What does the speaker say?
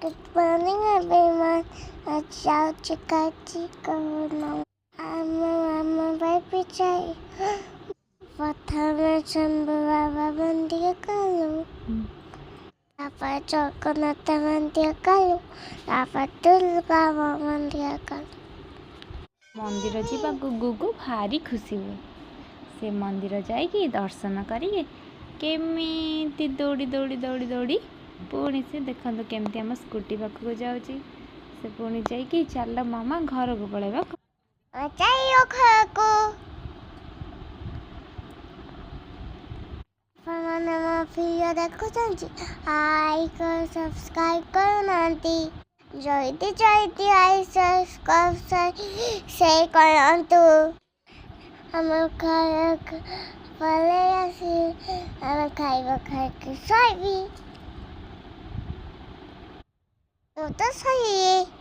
Good morning, everyone. Ciao, I'm a baby child. ପ୍ରଥମେ ଶମ୍ଭୁ ବାବା ମନ୍ଦିର ଗଲୁ, ତାପରେ ଜଗନ୍ନାଥ ମନ୍ଦିର ଗଲୁ, ତାପରେ ଦୁର୍ଗା ମନ୍ଦିର ଗଲୁ। ମନ୍ଦିର ଯିବାକୁ ଗୁଗୁ ଭାରି ଖୁସି ହୁଏ। ସେ ମନ୍ଦିର ଯାଇକି ଦର୍ଶନ କରିକି କେମିତି ଦୌଡ଼ି ଦୌଡ଼ି ଦୌଡ଼ି ଦୌଡ଼ି ପୁଣି ସେ ଦେଖନ୍ତୁ କେମିତି ଆମ ସ୍କୁଟି ପାଖକୁ ଯାଉଛି। ସେ ପୁଣି ଯାଇକି ଚାଲ ମାମା ଘରକୁ ପଳେଇବା। ଘରକୁ ଆପଣମାନେ ମୋ ଭିଡ଼ିଓ ଦେଖୁଛନ୍ତି, ସବସ୍କ୍ରାଇବ୍ କରୁନାହାନ୍ତି, ଜଲ୍ଦି ସବସ୍କ୍ରାଇବ୍ କରନ୍ତୁ। ଆମ ଘରକୁ ପଳେଇ ଆସି ଆମେ ଖାଇକି ଶୋଇବି। ମୁଁ ତ ଶୋଇବି।